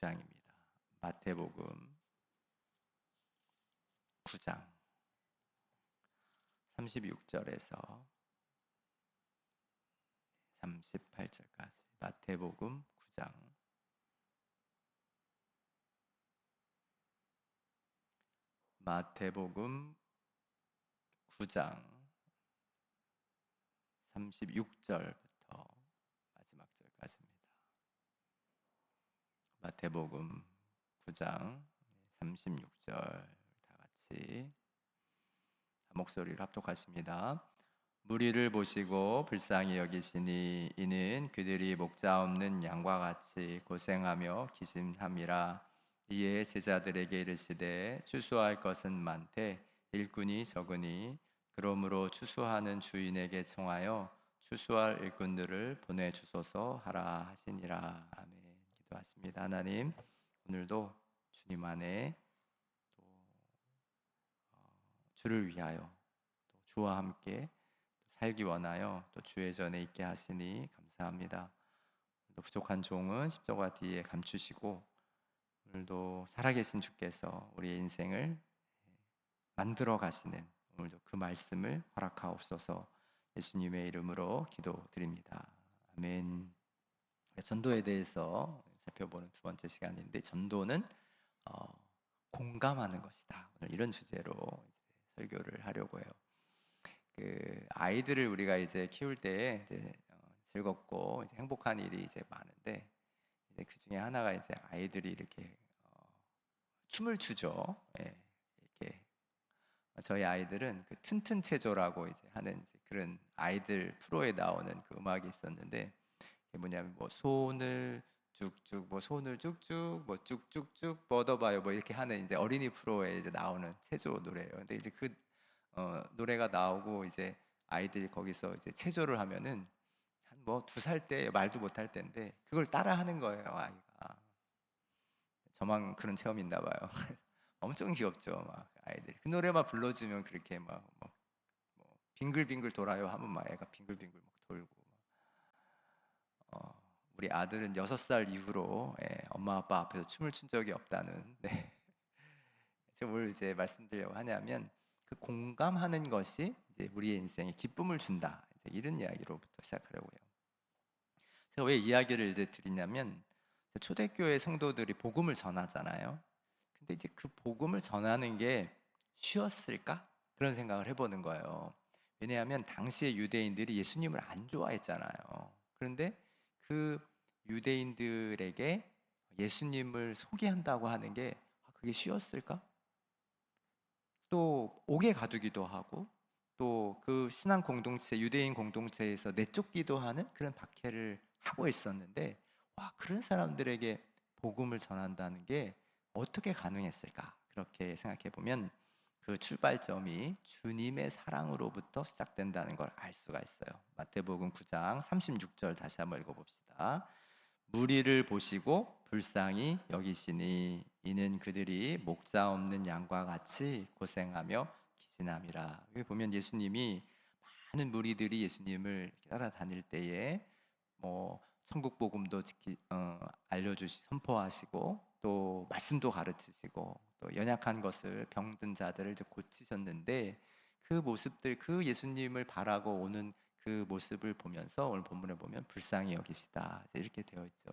9장입니다. 마태복음 9장 36절에서 38절까지 마태복음 9장 마태복음 9장 36절부터 마지막 절까지입니다. 마태복음 9장 36절 다 같이 목소리를 합독하십니다. 무리를 보시고 불쌍히 여기시니 이는 그들이 목자 없는 양과 같이 고생하며 기심함이라. 이에 제자들에게 이르시되 추수할 것은 많되 일꾼이 적으니 그러므로 추수하는 주인에게 청하여 추수할 일꾼들을 보내주소서 하라 하시니라. 아멘. 기도하십니다. 하나님, 오늘도 주님 안에 또 주를 위하여 또 주와 함께 살기 원하여 또 주의 전에 있게 하시니 감사합니다. 또 부족한 종은 십자가 뒤에 감추시고 오늘도 살아계신 주께서 우리의 인생을 만들어 가시는 오늘도 그 말씀을 허락하옵소서. 예수님의 이름으로 기도드립니다. 아멘. 전도에 대해서 살펴보는 두 번째 시간인데, 전도는 공감하는 것이다. 오늘 이런 주제로 이제 설교를 하려고 해요. 그 아이들을 우리가 이제 키울 때에 이제 즐겁고 이제 행복한 일이 이제 많은데, 이제 그 중에 하나가 이제 아이들이 이렇게 춤을 추죠. 예, 이렇게 저희 아이들은 그 튼튼체조라고 이제 하는 이제 그런 아이들 프로에 나오는 그 음악이 있었는데, 그게 뭐냐면 뭐 손을 쭉쭉 뭐 손을 쭉쭉 뭐 쭉쭉쭉 뻗어봐요 뭐 이렇게 하는 이제 어린이 프로에 이제 나오는 체조 노래예요. 근데 이제 그 노래가 나오고 이제 아이들이 거기서 이제 체조를 하면은 한 뭐 2살 때 말도 못할 때인데 그걸 따라 하는 거예요, 아이가. 저만 그런 체험이 있나 봐요. 엄청 귀엽죠, 막 아이들. 그 노래만 불러주면 그렇게 막 뭐 빙글빙글 돌아요 하면 막 애가 빙글빙글 막 돌고. 우리 아들은 6살 이후로 엄마 아빠 앞에서 춤을 춘 적이 없다는. 네. 제가 뭘 이제 말씀드리려고 하냐면 그 공감하는 것이 이제 우리의 인생에 기쁨을 준다. 이제 이런 이야기로부터 시작하려고 해요. 제가 왜 이야기를 이제 드리냐면 초대교회 성도들이 복음을 전하잖아요. 근데 이제 그 복음을 전하는 게 쉬웠을까? 그런 생각을 해보는 거예요. 왜냐하면 당시의 유대인들이 예수님을 안 좋아했잖아요. 그런데 그 유대인들에게 예수님을 소개한다고 하는 게 그게 쉬웠을까? 또 옥에 가두기도 하고 또 그 신앙 공동체, 유대인 공동체에서 내쫓기도 하는 그런 박해를 하고 있었는데, 와, 그런 사람들에게 복음을 전한다는 게 어떻게 가능했을까? 그렇게 생각해 보면 그 출발점이 주님의 사랑으로부터 시작된다는 걸 알 수가 있어요. 마태복음 9장 36절 다시 한번 읽어봅시다. 무리를 보시고 불쌍히 여기시니 이는 그들이 목자 없는 양과 같이 고생하며 기진함이라. 여기 보면 예수님이 많은 무리들이 예수님을 따라다닐 때에 뭐 천국 복음도 알려주시 선포하시고 또 말씀도 가르치시고 또 연약한 것을 병든 자들을 이제 고치셨는데, 그 모습들, 그 예수님을 바라고 오는 그 모습을 보면서 오늘 본문에 보면 불쌍히 여기시다 이렇게 되어 있죠.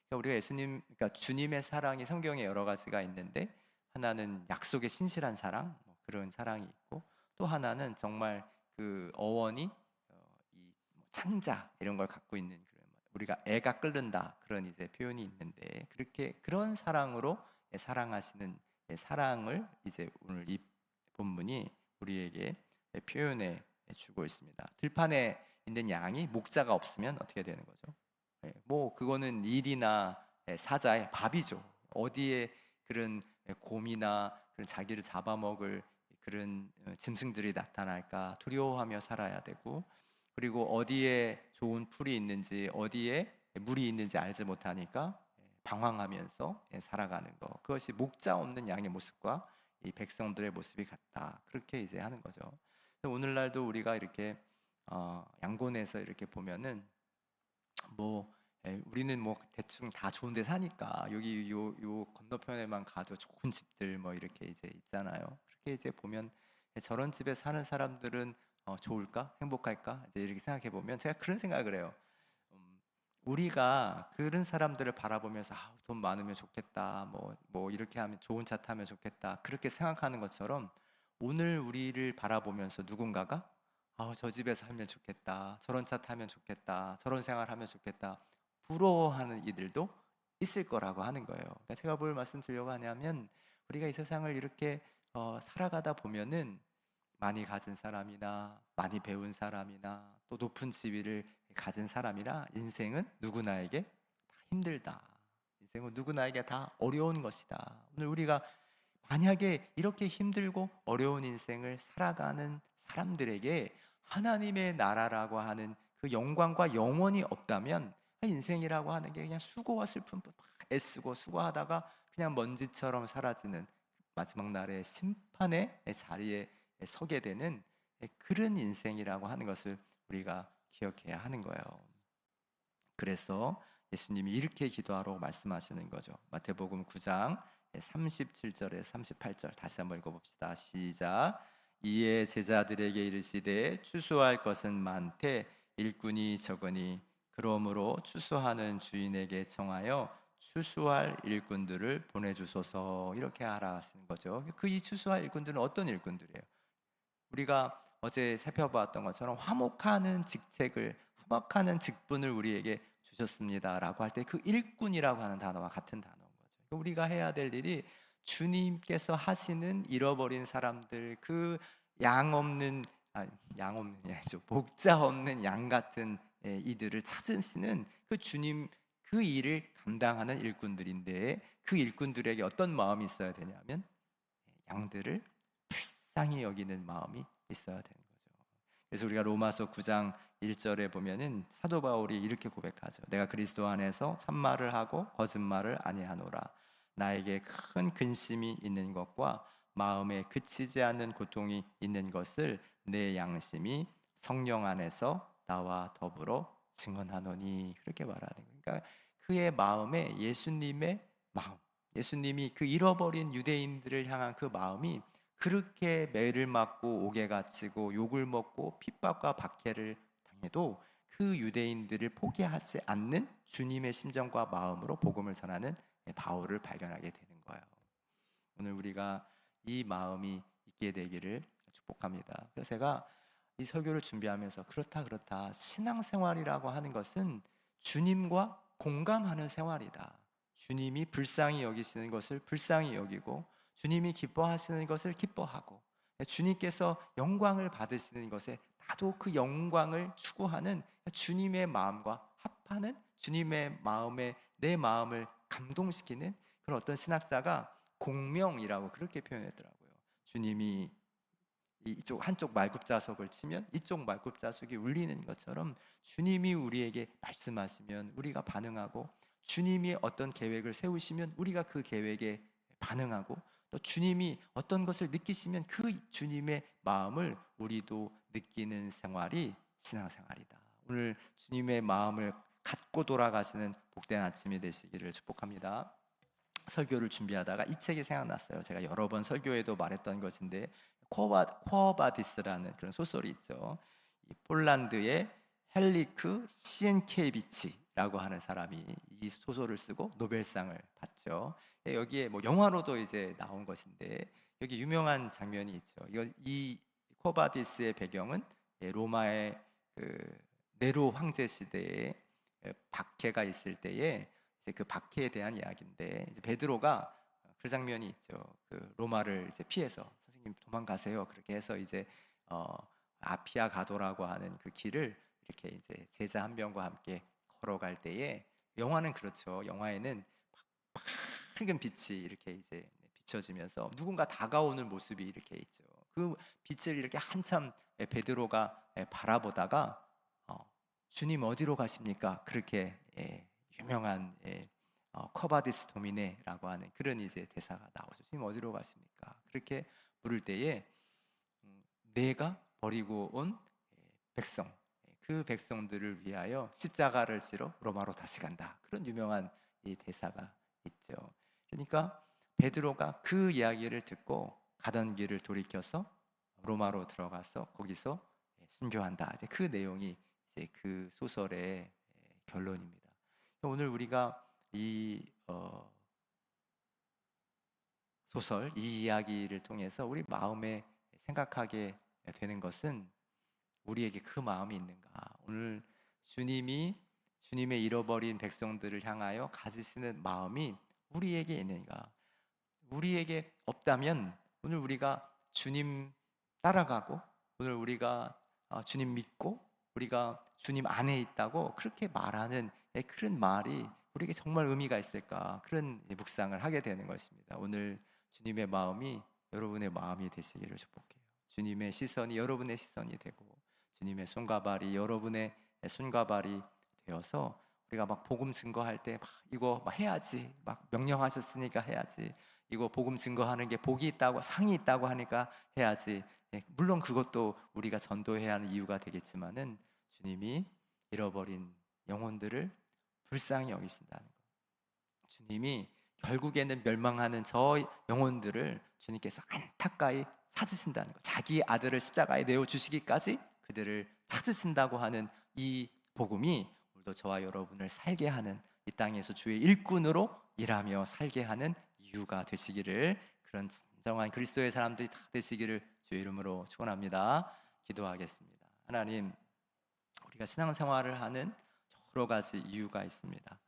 그러니까 우리가 예수님, 그러니까 주님의 사랑이 성경에 여러 가지가 있는데, 하나는 약속의 신실한 사랑, 그런 사랑이 있고, 또 하나는 정말 그 어원이 이 창자 이런 걸 갖고 있는 그런, 우리가 애가 끓는다 그런 이제 표현이 있는데, 그렇게 그런 사랑으로 사랑하시는 사랑을 이제 오늘 이 본문이 우리에게 표현해 주고 있습니다. 들판에 있는 양이 목자가 없으면 어떻게 되는 거죠? 뭐 그거는 일이나 사자의 밥이죠. 어디에 그런 곰이나 그런 자기를 잡아먹을 그런 짐승들이 나타날까 두려워하며 살아야 되고, 그리고 어디에 좋은 풀이 있는지 어디에 물이 있는지 알지 못하니까 방황하면서 살아가는 거, 그것이 목자 없는 양의 모습과 이 백성들의 모습이 같다, 그렇게 이제 하는 거죠. 오늘날도 우리가 이렇게 양곤에서 이렇게 보면은 뭐 우리는 뭐 대충 다 좋은 데 사니까 여기 요 건너편에만 가도 좋은 집들 뭐 이렇게 이제 있잖아요. 그렇게 이제 보면 저런 집에 사는 사람들은 좋을까? 행복할까? 이제 이렇게 생각해 보면 제가 그런 생각을 해요. 음, 우리가 그런 사람들을 바라보면서 돈 많으면 좋겠다. 뭐 이렇게 하면 좋은 차 타면 좋겠다. 그렇게 생각하는 것처럼 오늘 우리를 바라보면서 누군가가 저 집에 살면 좋겠다. 저런 차 타면 좋겠다. 저런 생활하면 좋겠다. 부러워하는 이들도 있을 거라고 하는 거예요. 그러니까 제가 뭘 말씀드리려고 하냐면 우리가 이 세상을 이렇게 살아가다 보면은 많이 가진 사람이나 많이 배운 사람이나 또 높은 지위를 가진 사람이나 인생은 누구나에게 다 힘들다. 인생은 누구나에게 다 어려운 것이다. 오늘 우리가 만약에 이렇게 힘들고 어려운 인생을 살아가는 사람들에게 하나님의 나라라고 하는 그 영광과 영원이 없다면 인생이라고 하는 게 그냥 수고와 슬픔, 애쓰고 수고하다가 그냥 먼지처럼 사라지는 마지막 날의 심판의 자리에 서게 되는 그런 인생이라고 하는 것을 우리가 기억해야 하는 거예요. 그래서 예수님이 이렇게 기도하라고 말씀하시는 거죠. 마태복음 9장 37절에 38절 다시 한번 읽어봅시다. 시작. 이에 제자들에게 이르시되 추수할 것은 많되 일꾼이 적으니 그러므로 추수하는 주인에게 청하여 추수할 일꾼들을 보내주소서. 이렇게 하라 하시는 거죠. 그 이 추수할 일꾼들은 어떤 일꾼들이에요? 우리가 어제 살펴봤던 것처럼 화목하는 직분을 우리에게 주셨습니다라고 할 때 그 일꾼이라고 하는 단어와 같은 단어인 거죠. 그러니까 우리가 해야 될 일이 주님께서 하시는 잃어버린 사람들, 그 양 없는 양 없는 게 아니죠. 목자 없는 양 같은 이들을 찾으시는 그 주님, 그 일을 감당하는 일꾼들인데, 그 일꾼들에게 어떤 마음이 있어야 되냐면 양들을 불쌍히 여기는 마음이 있어야 되는 거죠. 그래서 우리가 로마서 9장 1절에 보면은 사도 바울이 이렇게 고백하죠. 내가 그리스도 안에서 참말을 하고 거짓말을 아니하노라. 나에게 큰 근심이 있는 것과 마음에 그치지 않는 고통이 있는 것을 내 양심이 성령 안에서 나와 더불어 증언하노니. 그렇게 말하는 거예요. 그러니까 그의 마음에 예수님의 마음, 예수님이 그 잃어버린 유대인들을 향한 그 마음이 그렇게 매를 맞고 옥에 갇히고 욕을 먹고 핍박과 박해를 당해도 그 유대인들을 포기하지 않는 주님의 심정과 마음으로 복음을 전하는 바울을 발견하게 되는 거예요. 오늘 우리가 이 마음이 있게 되기를 축복합니다. 그래서 제가 이 설교를 준비하면서 그렇다 신앙생활이라고 하는 것은 주님과 공감하는 생활이다. 주님이 불쌍히 여기시는 것을 불쌍히 여기고 주님이 기뻐하시는 것을 기뻐하고 주님께서 영광을 받으시는 것에 나도 그 영광을 추구하는 주님의 마음과 합하는 주님의 마음에 내 마음을 감동시키는 그런 어떤 신학자가 공명이라고 그렇게 표현했더라고요. 주님이 이쪽 한쪽 말굽자석을 치면 이쪽 말굽자석이 울리는 것처럼 주님이 우리에게 말씀하시면 우리가 반응하고 주님이 어떤 계획을 세우시면 우리가 그 계획에 반응하고 또 주님이 어떤 것을 느끼시면 그 주님의 마음을 우리도 느끼는 생활이 신앙생활이다. 오늘 주님의 마음을 갖고 돌아가시는 복된 아침이 되시기를 축복합니다. 설교를 준비하다가 이 책이 생각났어요. 제가 여러 번 설교에도 말했던 것인데 코어바디스라는 그런 소설이 있죠. 이 폴란드의 헬리크 시엔케비치라고 하는 사람이 이 소설을 쓰고 노벨상을 받죠. 여기에 뭐 영화로도 이제 나온 것인데 여기 유명한 장면이 있죠. 이 코바디스의 배경은 로마의 그 네로 황제 시대에 박해가 있을 때에 이제 그 박해에 대한 이야기인데 이제 베드로가 그 장면이 있죠. 그 로마를 이제 피해서 선생님 도망가세요. 그렇게 해서 이제 어, 아피아 가도라고 하는 그 길을 이렇게 이제 제자 한 명과 함께 걸어갈 때에 영화는 그렇죠. 영화에는 밝은 빛이 이렇게 이제 비춰지면서 누군가 다가오는 모습이 이렇게 있죠. 그 빛을 이렇게 한참 베드로가 바라보다가 주님 어디로 가십니까? 그렇게 유명한 커바디스 도미네라고 하는 그런 이제 대사가 나오죠. 주님 어디로 가십니까? 그렇게 물을 때에 내가 버리고 온 백성, 그 백성들을 위하여 십자가를 지러 로마로 다시 간다. 그런 유명한 이 대사가 있죠. 그러니까 베드로가 그 이야기를 듣고 가던 길을 돌이켜서 로마로 들어가서 거기서 순교한다. 이제 그 내용이 이제 그 소설의 결론입니다. 오늘 우리가 이 소설, 이 이야기를 통해서 우리 마음에 생각하게 되는 것은 우리에게 그 마음이 있는가? 오늘 주님의 잃어버린 백성들을 향하여 가지시는 마음이 우리에게 있는가? 우리에게 없다면 오늘 우리가 주님 따라가고 오늘 우리가 주님 믿고 우리가 주님 안에 있다고 그렇게 말하는 그런 말이 우리에게 정말 의미가 있을까? 그런 묵상을 하게 되는 것입니다. 오늘 주님의 마음이 여러분의 마음이 되시기를 축복해요. 주님의 시선이 여러분의 시선이 되고 주님의 손과 발이 여러분의 손과 발이 되어서 우리가 막 복음 증거할 때 막 이거 막 해야지 막 명령하셨으니까 해야지 이거 복음 증거하는 게 복이 있다고 상이 있다고 하니까 해야지. 물론 그것도 우리가 전도해야 하는 이유가 되겠지만은 주님이 잃어버린 영혼들을 불쌍히 여기신다는 것. 주님이 결국에는 멸망하는 저 영혼들을 주님께서 안타까이 찾으신다는 것. 자기 아들을 십자가에 내어 주시기까지 그들을 찾으신다고 하는 이 복음이 오늘도 저와 여러분을 살게 하는 이 땅에서 주의 일꾼으로 일하며 살게 하는 이유가 되시기를 그런 진정한 그리스도의 사람들이 다 되시기를 주의 이름으로 축원합니다. 기도하겠습니다. 하나님, 우리가 신앙생활을 하는 여러 가지 이유가 있습니다.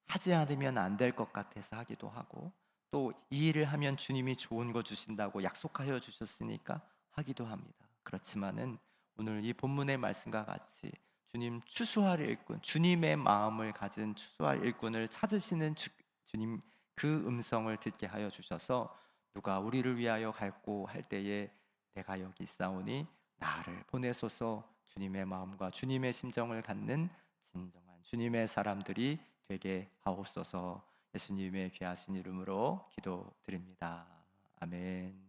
하지 않으면 안 될 것 같아서 하기도 하고 또 이 일을 하면 주님이 좋은 거 주신다고 약속하여 주셨으니까 하기도 합니다. 그렇지만은 오늘 이 본문의 말씀과 같이 주님 추수할 일꾼, 주님의 마음을 가진 추수할 일꾼을 찾으시는 주님 그 음성을 듣게 하여 주셔서 누가 우리를 위하여 갈고 할 때에 내가 여기 있사오니 나를 보내소서 주님의 마음과 주님의 심정을 갖는 진정한 주님의 사람들이 되게 하옵소서. 예수님의 귀하신 이름으로 기도드립니다. 아멘.